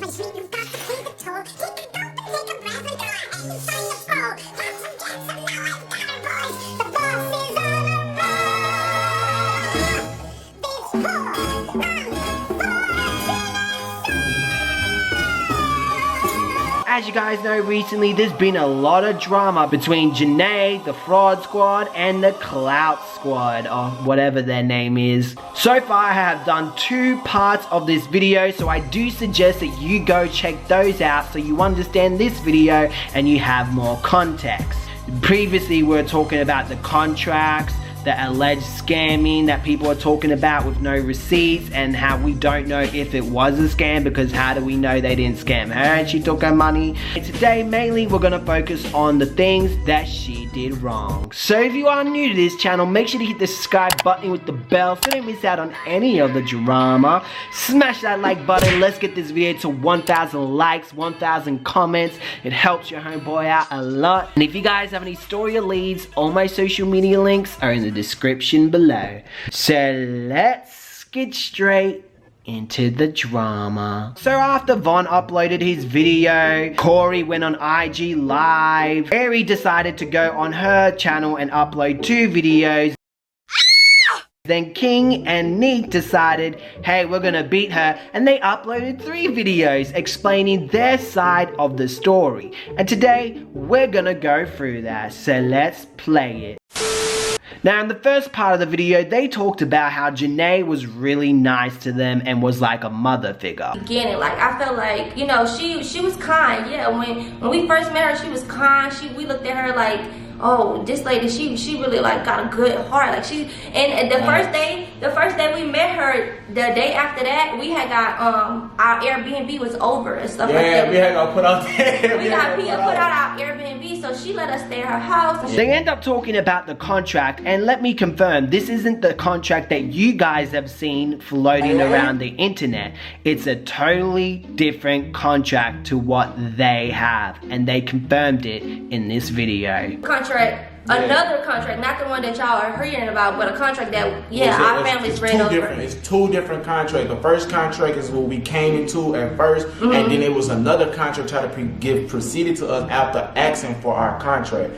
replacement, you've got to clear the tool, keep it going, take a breath, and go ahead and sign the scroll. Have some gas, and now I've got it, boys. The boss is on a roll. As you guys know, recently there's been a lot of drama between Janae, the Fraud Squad, and the Clout Squad, or whatever their name is. So far I have done 2 parts of this video, so I do suggest that you go check those out so you understand this video and you have more context. Previously we were talking about the contracts, the alleged scamming that people are talking about with no receipts, and how we don't know if it was a scam because how do we know they didn't scam her and she took her money. And today mainly we're gonna focus on the things that she did wrong. So if you are new to this channel, make sure to hit the subscribe button with the bell so you don't miss out on any of the drama. Smash that like button. Let's get this video to 1,000 likes, 1,000 comments. It helps your homeboy out a lot. And if you guys have any story or leads, all my social media links are in the description below. So let's get straight into the drama. So after Von uploaded his video, Corey went on IG live. Mary decided to go on her channel and upload 2 videos. Then King and Nique decided, hey, we're gonna beat her, and they uploaded 3 videos explaining their side of the story. And today, we're gonna go through that, so let's play it. Now in the first part of the video, they talked about how Janae was really nice to them and was like a mother figure. Beginning, like I felt like, you know, she was kind. Yeah, when we first met her, she was kind. We looked at her like, oh, this lady, she really like got a good heart. Like and the first day we met her, the day after that, we had got our Airbnb was over and stuff like that. Yeah, we had got put out there. We got put out our Airbnb, so she let us stay at her house. They end up talking about the contract, and let me confirm, this isn't the contract that you guys have seen floating around the internet. It's a totally different contract to what they have, and they confirmed it in this video. Another contract, not the one that y'all are hearing about, but a contract that, our family's read over. It's 2 different contracts. The first contract is what we came into at first, and then it was another contract proceeded to us after asking for our contract.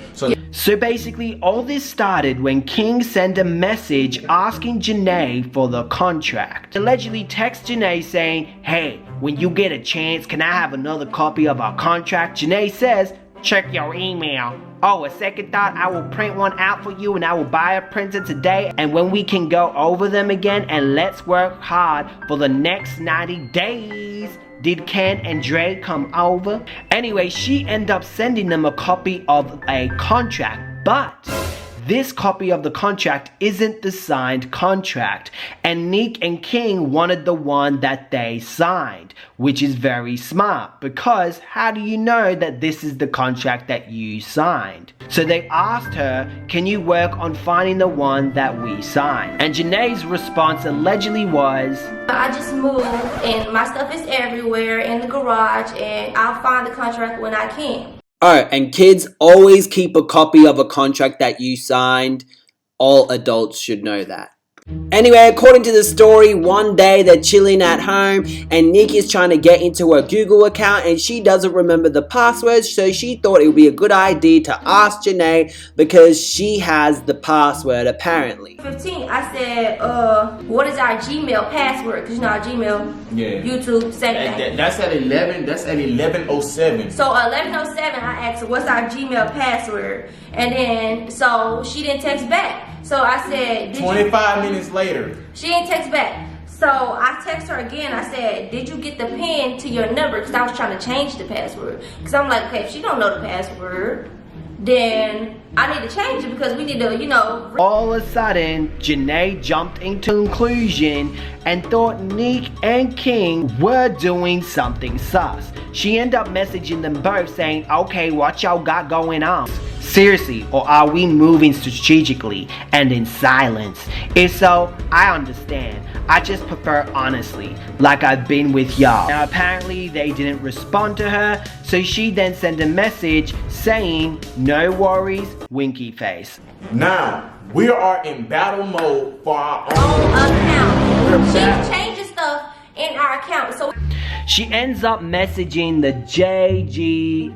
So basically, all this started when King sent a message asking Janae for the contract. Allegedly text Janae saying, hey, when you get a chance, can I have another copy of our contract? Janae says, check your email. Oh, a second thought, I will print one out for you and I will buy a printer today, and when we can go over them again, and let's work hard for the next 90 days. Did Ken and Dre come over? Anyway, she ended up sending them a copy of a contract, but this copy of the contract isn't the signed contract, and Nique&King wanted the one that they signed, which is very smart, because how do you know that this is the contract that you signed? So they asked her, can you work on finding the one that we signed? And Janae's response allegedly was, I just moved and my stuff is everywhere in the garage, and I'll find the contract when I can. Oh, and kids, always keep a copy of a contract that you signed. All adults should know that. Anyway, according to the story, one day they're chilling at home and Nique is trying to get into her Google account and she doesn't remember the password, so she thought it would be a good idea to ask Janae because she has the password apparently. 15, I said, what is our Gmail password? Because you know our Gmail, YouTube, same thing. That's at 11, that's at 11:07. So 11:07, I asked her, what's our Gmail password? And then, so she didn't text back. So I said, 25 minutes later. She didn't text back. So I text her again. I said, did you get the pin to your number? Because I was trying to change the password. Because I'm like, okay, if she don't know the password, then I need to change it because we need to, you know. All of a sudden, Janae jumped into conclusion and thought Nique&King were doing something sus. She ended up messaging them both saying, okay, what y'all got going on? Seriously, or are we moving strategically and in silence? If so, I understand. I just prefer honestly, like I've been with y'all. Now apparently they didn't respond to her, so she then sent a message saying, no worries, winky face. Now, we are in battle mode for our own account. She changes stuff in our account. So She ends up messaging the JGCGE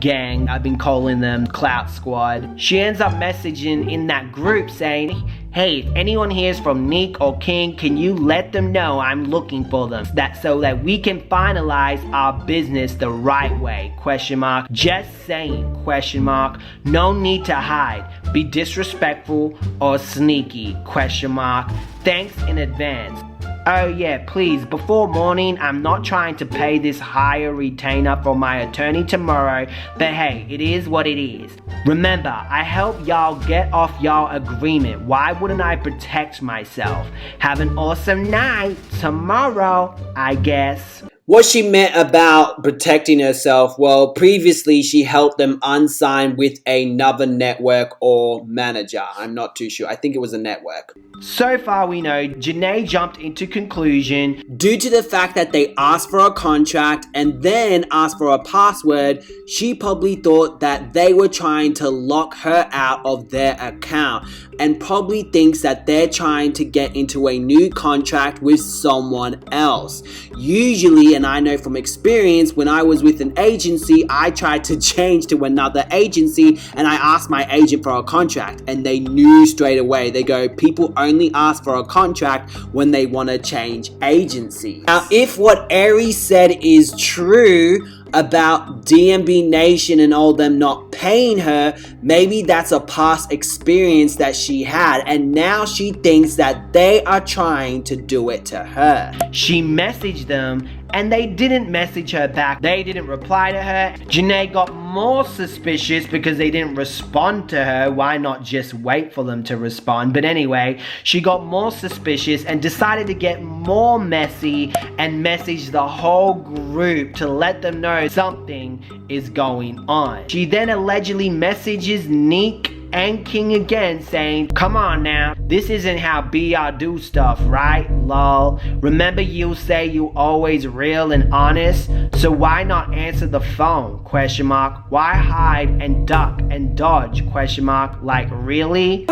gang. I've been calling them Clout Squad. She ends up messaging in that group saying, hey, if anyone here is from Nique&King, can you let them know I'm looking for them? So that we can finalize our business the right way, question mark. Just saying, question mark. No need to hide, be disrespectful or sneaky, question mark. Thanks in advance. Oh yeah, please, before morning, I'm not trying to pay this higher retainer for my attorney tomorrow, but hey, it is what it is. Remember, I help y'all get off y'all agreement. Why wouldn't I protect myself? Have an awesome night. Tomorrow, I guess. What she meant about protecting herself, well, previously she helped them unsign with another network or manager. I'm not too sure. I think it was a network. So far we know Janae jumped into conclusion due to the fact that they asked for a contract and then asked for a password. She probably thought that they were trying to lock her out of their account and probably thinks that they're trying to get into a new contract with someone else. Usually, and I know from experience, when I was with an agency, I tried to change to another agency and I asked my agent for a contract and they knew straight away. They go, people only ask for a contract when they want to change agency. Now, if what Aries said is true about DMB Nation and all them not paying her, maybe that's a past experience that she had and now she thinks that they are trying to do it to her. She messaged them and they didn't message her back. They didn't reply to her. Janae got more suspicious because they didn't respond to her. Why not just wait for them to respond? But anyway, she got more suspicious and decided to get more messy and message the whole group to let them know something is going on. She then allegedly messages Nique&King again saying, come on now, this isn't how BR do stuff, right? Lol. Remember you say you always real and honest? So why not answer the phone? Question mark. Why hide and duck and dodge? Question mark. Like really?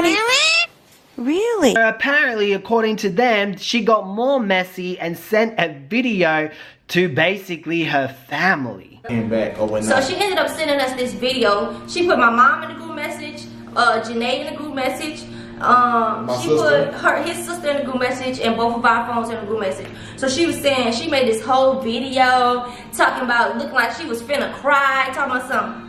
Really? So apparently, according to them, she got more messy and sent a video to basically her family. Came back overnight. So she ended up sending us this video. She put my mom in the group message, Janae in the group message. She put his sister in the group message and both of our phones in the group message. So she was saying, she made this whole video talking about looking like she was finna cry, talking about something.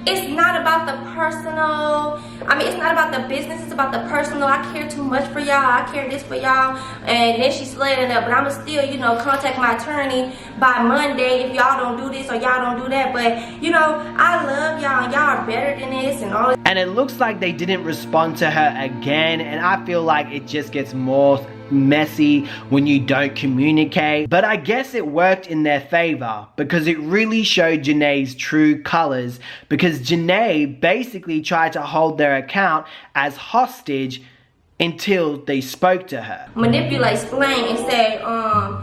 It's not about the personal. I mean, it's not about the business. It's about the personal. I care too much for y'all. I care this for y'all. And then she slayed it up. But I'ma still, you know, contact my attorney by Monday if y'all don't do this or y'all don't do that. But, you know, I love y'all. Y'all are better than this and all. And it looks like they didn't respond to her again. And I feel like it just gets more messy when you don't communicate. But I guess it worked in their favor because it really showed Janae's true colors, because Janae basically tried to hold their account as hostage until they spoke to her. Manipulate, explain, and say,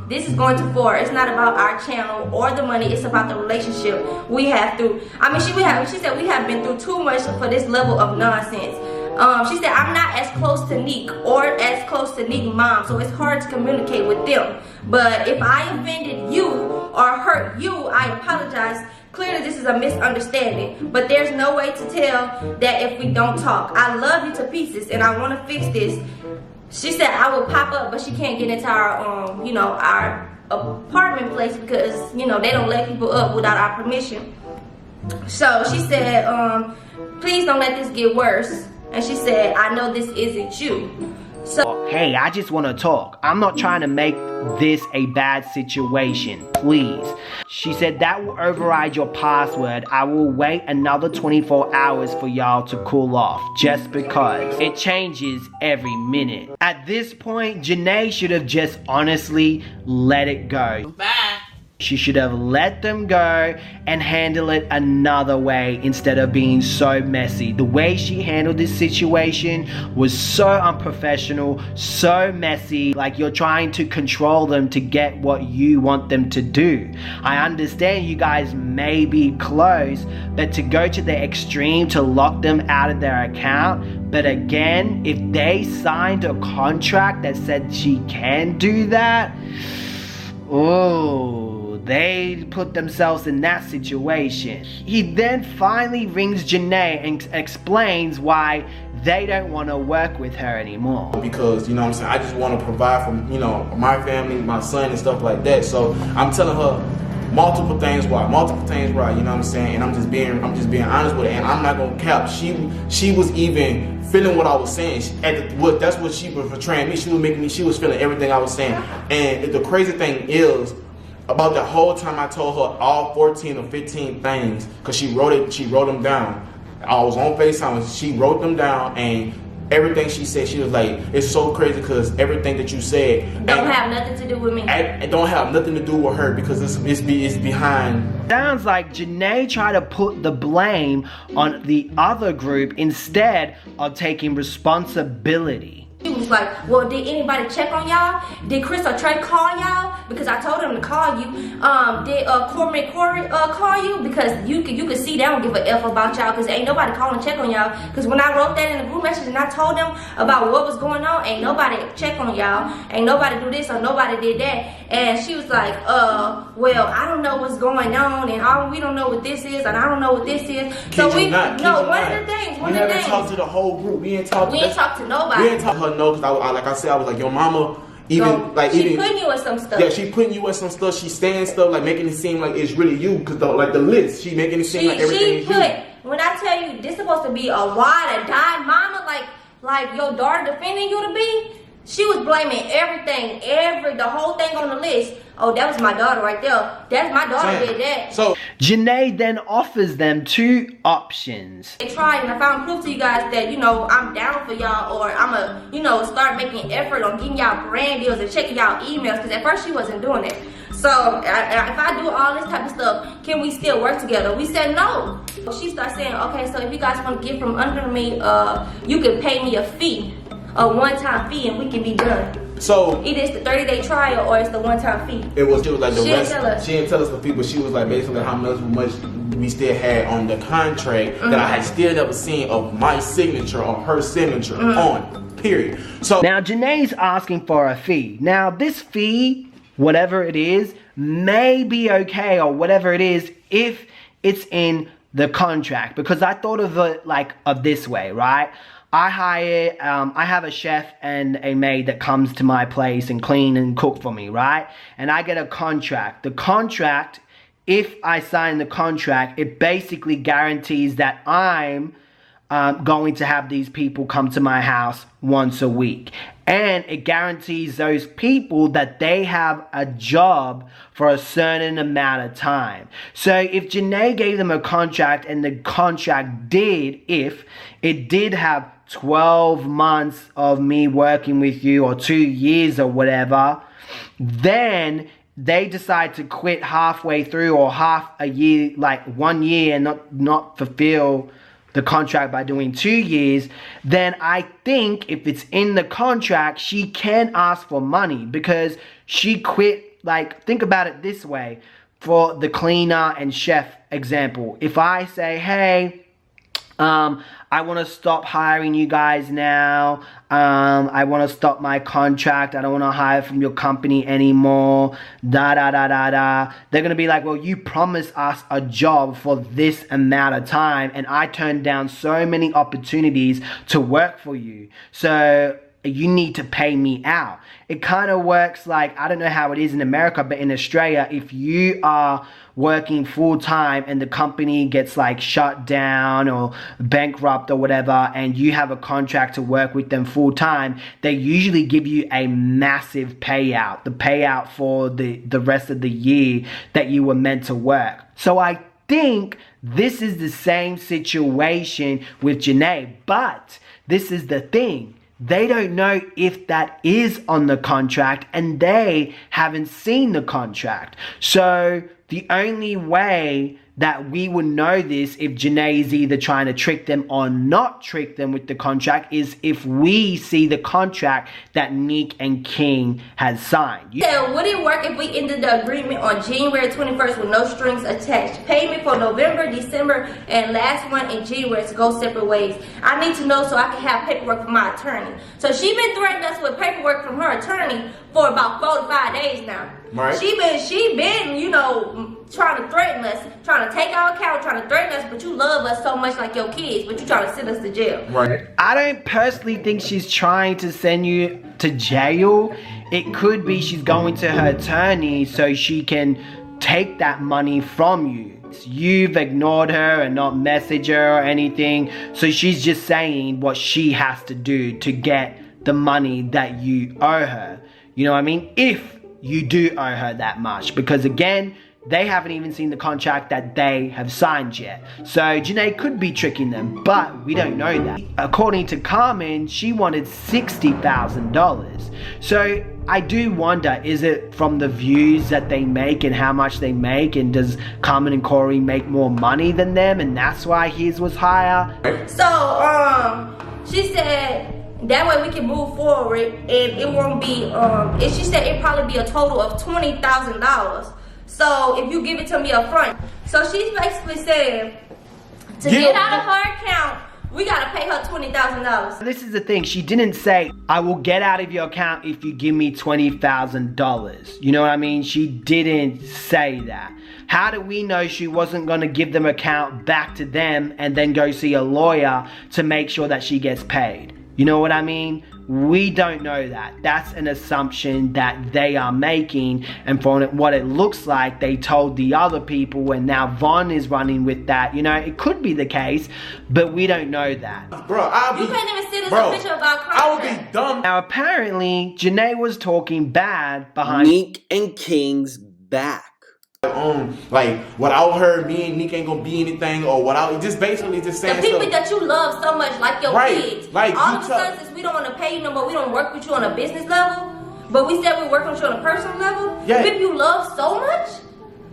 this is going to for. It's not about our channel or the money. It's about the relationship we have through. I mean, she said we have been through too much for this level of nonsense. She said, I'm not as close to Nique or as close to Nique's mom, so it's hard to communicate with them. But if I offended you or hurt you, I apologize. Clearly, this is a misunderstanding, but there's no way to tell that if we don't talk. I love you to pieces, and I want to fix this. She said I will pop up, but she can't get into our, you know, our apartment place because, you know, they don't let people up without our permission. So she said, please don't let this get worse. And she said, I know this isn't you. So, hey, I just want to talk. I'm not trying to make this a bad situation, please. She said that will override your password. I will wait another 24 hours for y'all to cool off, just because it changes every minute. At this point, Janae should have just honestly let it go. Bye. She should have let them go and handle it another way instead of being so messy. The way she handled this situation was so unprofessional, so messy, like you're trying to control them to get what you want them to do. I understand you guys may be close, but to go to the extreme to lock them out of their account, but again, if they signed a contract that said she can do that, Oh, they put themselves in that situation. He then finally rings Janae and explains why they don't want to work with her anymore. Because, you know what I'm saying, I just want to provide for, you know, my family, my son and stuff like that. So I'm telling her multiple things why, you know what I'm saying, and I'm just being honest with her, and I'm not gonna cap. She was even feeling what I was saying. That's what she was portraying me. She was feeling everything I was saying. And the crazy thing is, about the whole time I told her all 14 or 15 things, because she wrote them down. I was on FaceTime, she wrote them down, and everything she said, she was like, it's so crazy because everything that you said don't have nothing to do with me. It don't have nothing to do with her because it's behind. Sounds like Janae tried to put the blame on the other group instead of taking responsibility. He was like, well, did anybody check on y'all? Did Chris or Trey call y'all? Because I told them to call you. Did Corey call you? Because you could see they don't give a F about y'all because ain't nobody calling to check on y'all. Because when I wrote that in the group message and I told them about what was going on, ain't nobody check on y'all. Ain't nobody do this or nobody did that. And she was like, well, I don't know what's going on and we don't know what this is and I don't know what this is. So one of the things. We haven't talked to the whole group. We ain't talked to nobody. We ain't talked to her no, because like I said, I was like, your mama she putting you in some stuff. Yeah, she putting you in some stuff. She saying stuff like making it seem like it's really you, because like the list, she making it seem like everything is you. When I tell you this supposed to be a ride or die mama, like your daughter defending you to be, she was blaming everything, the whole thing on the list. Oh, that was my daughter right there. That's my daughter did that. So Janae then offers them two options. I tried and I found proof to you guys that, you know, I'm down for y'all, or I'ma, you know, start making effort on getting y'all brand deals and checking y'all emails, because at first she wasn't doing it. So if I do all this type of stuff, can we still work together? We said no. She started saying, okay, so if you guys want to get from under me, you can pay me a fee, a one-time fee, and we can be done. So either it's the 30-day trial or it's the one-time fee. She was like the rest. She didn't tell us the fee, but she was like basically how much we still had on the contract that I had still never seen of my signature or her signature on. Period. So now Janae's asking for a fee. Now this fee, whatever it is, may be okay or whatever it is if it's in the contract, because I thought of it like of this way, right? I have a chef and a maid that comes to my place and clean and cook for me, right? And I get a contract. The contract, if I sign the contract, it basically guarantees that I'm going to have these people come to my house once a week. And it guarantees those people that they have a job for a certain amount of time. So if Janae gave them a contract and the contract if it did have 12 months of me working with you or 2 years or whatever, then they decide to quit halfway through or half a year, like 1 year, and not fulfill the contract by doing 2 years, then I think if it's in the contract, she can ask for money because she quit. Like, think about it this way. For the cleaner and chef example, if I say, hey, I want to stop hiring you guys now. I want to stop my contract. I don't want to hire from your company anymore. They're going to be like, well, you promised us a job for this amount of time, and I turned down so many opportunities to work for you. So you need to pay me out. It kind of works like, I don't know how it is in America, but in Australia, if you are working full time and the company gets like shut down or bankrupt or whatever, and you have a contract to work with them full time, they usually give you a massive payout, the payout for the rest of the year that you were meant to work. So I think this is the same situation with Janae, but this is the thing. They don't know if that is on the contract and they haven't seen the contract. So the only way that we would know this, if Janae is either trying to trick them or not trick them with the contract, is if we see the contract that Nique&King has signed. So would it work if we ended the agreement on January 21st with no strings attached? Payment for November, December, and last one in January to go separate ways. I need to know so I can have paperwork from my attorney. So she's been threatening us with paperwork from her attorney for about 4 to 5 days now. Right. She been, you know, trying to threaten us, trying to take our account, trying to threaten us, but you love us so much like your kids, but you trying to send us to jail. Right. I don't personally think she's trying to send you to jail. It could be she's going to her attorney so she can take that money from you. You've ignored her and not messaged her or anything, so she's just saying what she has to do to get the money that you owe her. You know what I mean? If you do owe her that much, because again, they haven't even seen the contract that they have signed yet. So Janae could be tricking them, but we don't know that. According to Carmen, she wanted $60,000. So I do wonder, is it from the views that they make and how much they make, and does Carmen and Corey make more money than them and that's why his was higher? So she said that way we can move forward and it won't be she said it'd probably be a total of $20,000. So if you give it to me up front. So she's basically saying to get out of her account, we gotta pay her $20,000. This is the thing, she didn't say, I will get out of your account if you give me $20,000. You know what I mean? She didn't say that. How do we know she wasn't gonna give them account back to them and then go see a lawyer to make sure that she gets paid? You know what I mean? We don't know that. That's an assumption that they are making, and from what it looks like, they told the other people, and now Vonn is running with that. You know, it could be the case, but we don't know that. Bro, you can't even send us a picture of our contract. I would be dumb. Now, apparently, Janae was talking bad behind Nique&King's back. Like without her, me and Nique ain't gonna be anything, or without just basically just saying the people stuff that you love so much, like your kids. Like all of a sudden, since we don't want to pay you no more, we don't work with you on a business level, but we said we work with you on a personal level. Yeah. People you love so much.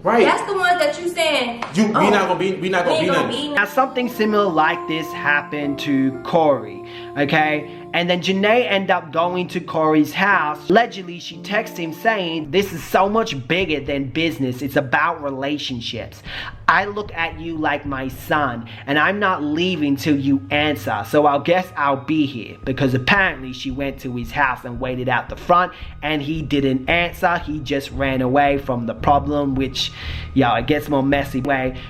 Right. That's the ones that you saying. We not gonna be nothing. Now, something similar like this happened to Corey, okay? And then Janae ended up going to Corey's house. Allegedly, she texted him saying, this is so much bigger than business. It's about relationships. I look at you like my son, and I'm not leaving till you answer. So I guess I'll be here. Because apparently she went to his house and waited out the front, and he didn't answer. He just ran away from the problem, which, it gets more messy.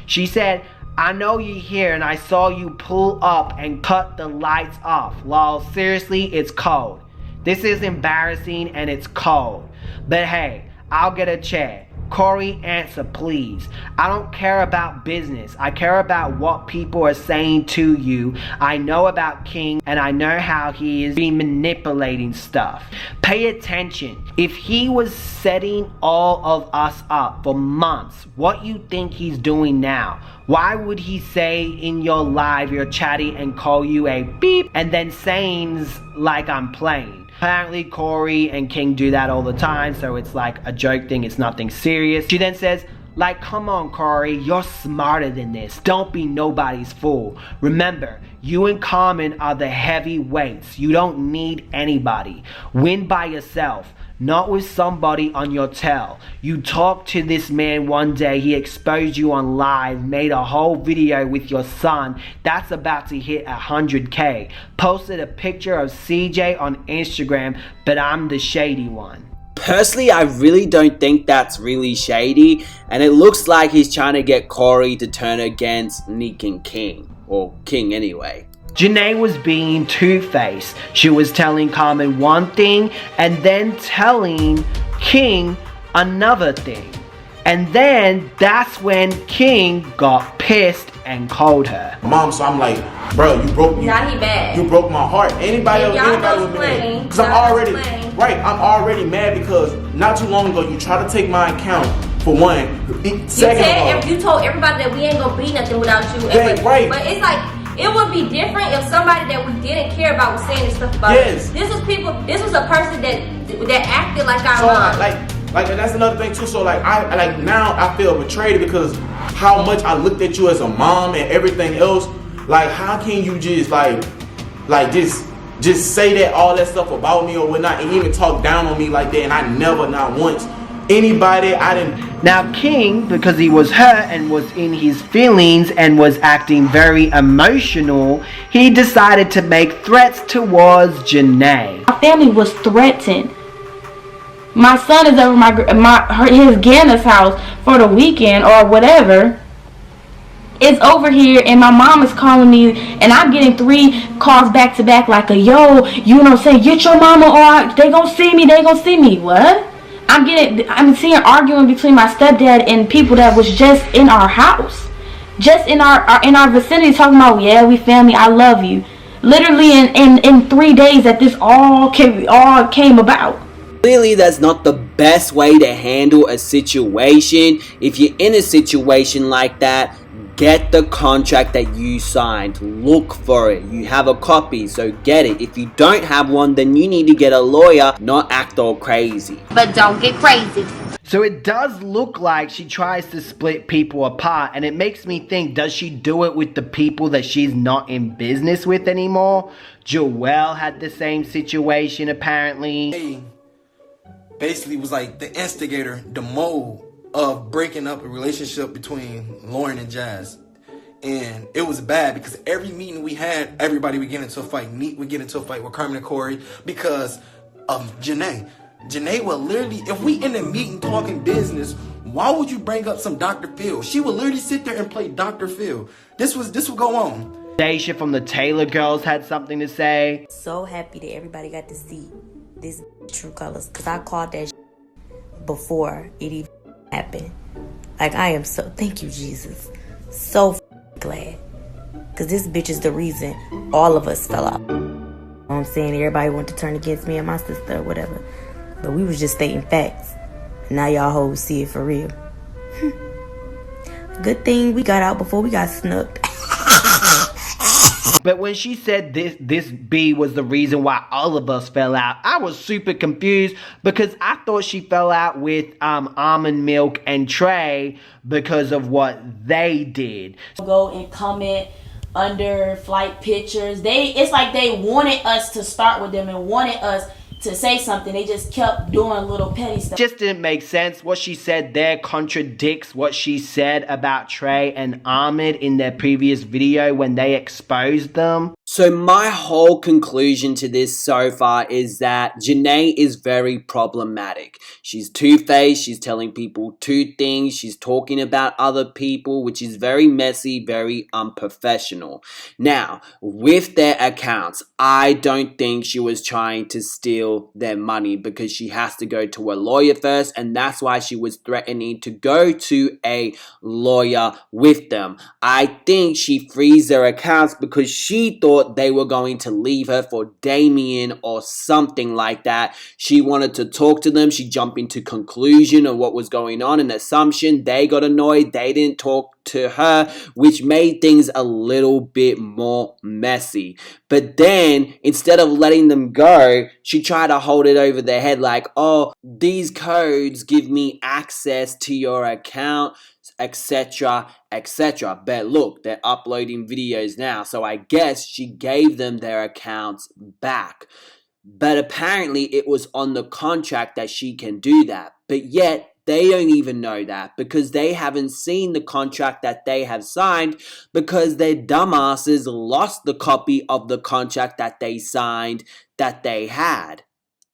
She said, I know you're here and I saw you pull up and cut the lights off. Lol, seriously, it's cold. This is embarrassing and it's cold. But hey, I'll get a chair. Corey, answer please. I don't care about business. I care about what people are saying to you. I know about King and I know how he is been manipulating stuff. Pay attention. If he was setting all of us up for months, what you think he's doing now? Why would he say in your live you're chatty and call you a beep and then sayings like I'm playing? Apparently Corey and King do that all the time, so it's like a joke thing, it's nothing serious. She then says, like, come on Corey, you're smarter than this. Don't be nobody's fool. Remember, you and Carmen are the heavyweights. You don't need anybody. Win by yourself. Not with somebody on your tail. You talked to this man one day, he exposed you on live, made a whole video with your son, that's about to hit 100K. Posted a picture of CJ on Instagram, but I'm the shady one. Personally, I really don't think that's really shady, and it looks like he's trying to get Corey to turn against Nique&King, or King anyway. Janae was being two-faced. She was telling Carmen one thing and then telling King another thing. And then that's when King got pissed and called her. Mom, so I'm like, bro, you broke me. Now he bad. You broke my heart. Anybody else would be mad. Because I'm already mad because not too long ago you tried to take my account for one. You told everybody that we ain't gonna be nothing without you. Right. But it's like, it would be different if somebody that we didn't care about was saying this stuff about us. This was a person that acted like our mom. Like, and that's another thing too. So now I feel betrayed because how much I looked at you as a mom and everything else. Like, how can you just just say that all that stuff about me or whatnot and even talk down on me like that? And I never, not once, anybody, I didn't. Now King, because he was hurt and was in his feelings and was acting very emotional, he decided to make threats towards Janae. My family was threatened. My son is over his Ganna's house for the weekend or whatever. It's over here and my mom is calling me and I'm getting 3 calls back to back like yo, you know what I'm saying, get your mama or they gonna see me. What? I'm seeing arguing between my stepdad and people that was just in our house. Just in our vicinity talking about, yeah, we family, I love you. Literally in 3 days that this all came about. Clearly, that's not the best way to handle a situation. If you're in a situation like that, get the contract that you signed. Look for it. You have a copy, so get it. If you don't have one, then you need to get a lawyer, not act all crazy. But don't get crazy. So it does look like she tries to split people apart, and it makes me think, does she do it with the people that she's not in business with anymore? Joelle had the same situation apparently. Hey, basically was like the instigator, the mold of breaking up a relationship between Lauren and Jazz. And it was bad because every meeting we had, everybody would get into a fight. Nique would get into a fight with Carmen and Corey because of Janae. Janae would literally, if we in a meeting talking business, why would you bring up some Dr. Phil? She would literally sit there and play Dr. Phil. This would go on. Daisha from the Taylor Girls had something to say. So happy that everybody got to see this true colors, because I called that before it even happened. Like, I am so, thank you, Jesus. So glad. Because this bitch is the reason all of us fell out. You know what I'm saying? Everybody wanted to turn against me and my sister or whatever. But we was just stating facts. Now y'all hoes see it for real. Good thing we got out before we got snucked. But when she said this B was the reason why all of us fell out, I was super confused because I thought she fell out with Almond Milk and Trey because of what they did. Go and comment under flight pictures. It's like they wanted us to start with them and wanted us to say something. They just kept doing little petty stuff. Just didn't make sense. What she said there contradicts what she said about Trey and Ahmed in their previous video when they exposed them. So my whole conclusion to this so far is that Janae is very problematic. She's two-faced, she's telling people two things, she's talking about other people, which is very messy, very unprofessional. Now, with their accounts, I don't think she was trying to steal their money because she has to go to a lawyer first, and that's why she was threatening to go to a lawyer with them. I think she freezed their accounts because she thought they were going to leave her for Damien or something like that. She wanted to talk to them. She jumped into conclusion of what was going on, an assumption. They got annoyed. They didn't talk to her, which made things a little bit more messy. But then, instead of letting them go, she tried to hold it over their head like, oh, these codes give me access to your account, etc, etc. But look, they're uploading videos now, so I guess she gave them their accounts back. But apparently it was on the contract that she can do that. But yet, they don't even know that because they haven't seen the contract that they have signed because their dumbasses lost the copy of the contract that they signed that they had.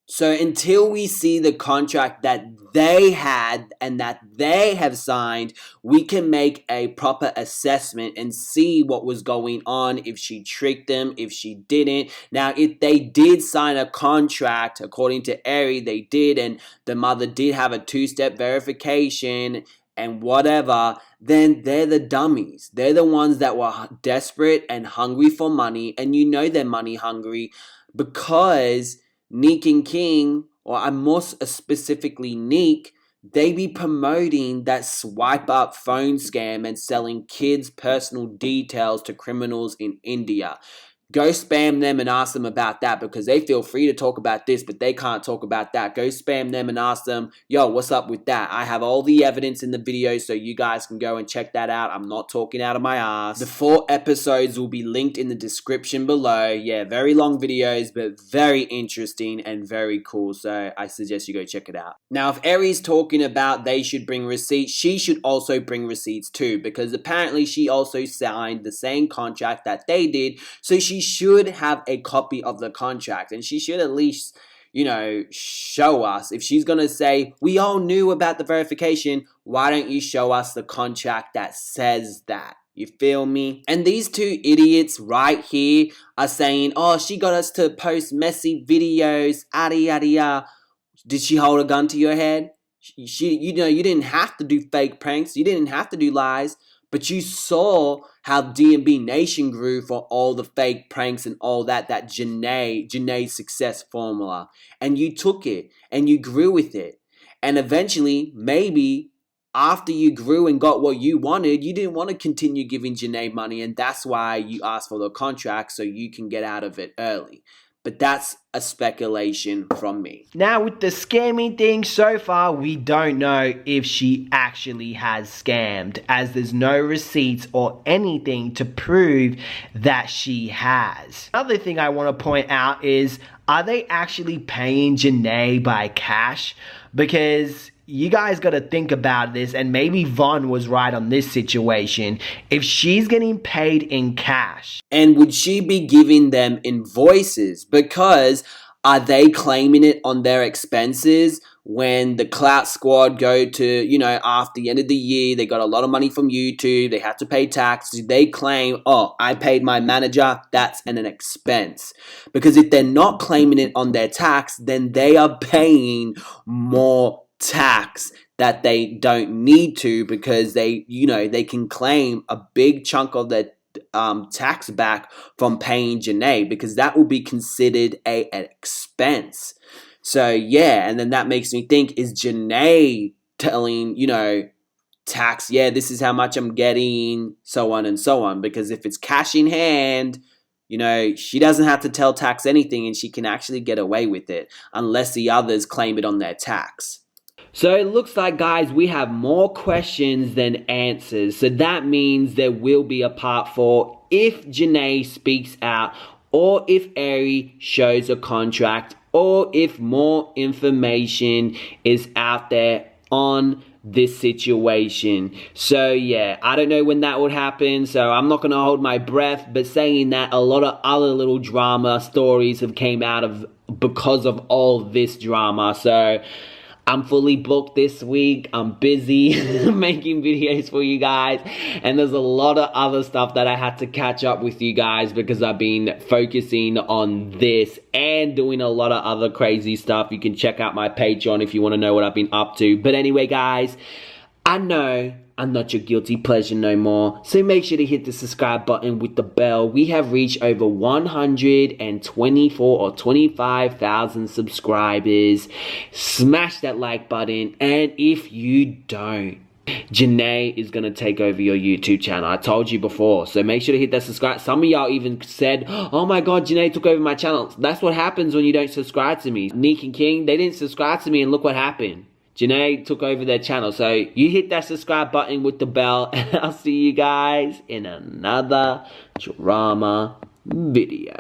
So until we see the contract that they had and that they have signed, we can make a proper assessment and see what was going on, if she tricked them, if she didn't. Now, if they did sign a contract, according to Ari, they did, and the mother did have a two-step verification and whatever, then they're the dummies. They're the ones that were desperate and hungry for money, and you know they're money hungry because Nique&King, or more specifically Nique, they be promoting that swipe up phone scam and selling kids' personal details to criminals in India. Go spam them and ask them about that because they feel free to talk about this, but they can't talk about that. Go spam them and ask them, yo, what's up with that? I have all the evidence in the video so you guys can go and check that out. I'm not talking out of my ass. The 4 episodes will be linked in the description below. Yeah, very long videos, but very interesting and very cool. So I suggest you go check it out. Now, if Ari's talking about they should bring receipts, she should also bring receipts too because apparently she also signed the same contract that they did. So she should have a copy of the contract and she should at least, show us. If she's gonna say, we all knew about the verification, why don't you show us the contract that says that? You feel me? And these two idiots right here are saying, oh, she got us to post messy videos, yada yada yada. Did she hold a gun to your head? You didn't have to do fake pranks. You didn't have to do lies. But you saw how D&B Nation grew for all the fake pranks and all that Janae's success formula. And you took it and you grew with it. And eventually, maybe after you grew and got what you wanted, you didn't want to continue giving Janae money. And that's why you asked for the contract so you can get out of it early. But that's a speculation from me. Now, with the scamming thing, so far, we don't know if she actually has scammed, as there's no receipts or anything to prove that she has. Another thing I want to point out is, are they actually paying Janae by cash? Because you guys got to think about this, and maybe Von was right on this situation. If she's getting paid in cash, and would she be giving them invoices? Because are they claiming it on their expenses when the Clout Squad go to, after the end of the year, they got a lot of money from YouTube, they have to pay tax, they claim, oh, I paid my manager, that's an expense. Because if they're not claiming it on their tax, then they are paying more tax that they don't need to, because they can claim a big chunk of their tax back from paying Janae, because that will be considered an expense. So yeah, and then that makes me think, is Janae telling tax, yeah, this is how much I'm getting, so on and so on? Because if it's cash in hand, she doesn't have to tell tax anything, and she can actually get away with it unless the others claim it on their tax. So it looks like, guys, we have more questions than answers. So that means there will be a part 4 if Janae speaks out, or if Ari shows a contract, or if more information is out there on this situation. So yeah, I don't know when that would happen, so I'm not gonna hold my breath, but saying that, a lot of other little drama stories have came out of because of all this drama. So I'm fully booked this week. I'm busy making videos for you guys. And there's a lot of other stuff that I had to catch up with you guys, because I've been focusing on this and doing a lot of other crazy stuff. You can check out my Patreon if you want to know what I've been up to. But anyway, guys, I know I'm not your guilty pleasure no more, so make sure to hit the subscribe button with the bell. We have reached over 124 or 25,000 subscribers. Smash that like button, and if you don't, Janae is going to take over your YouTube channel. I told you before, so make sure to hit that subscribe. Some of y'all even said, oh my god, Janae took over my channel. That's what happens when you don't subscribe to me. Nique&King, they didn't subscribe to me, and look what happened. Janae took over their channel. So you hit that subscribe button with the bell, and I'll see you guys in another drama video.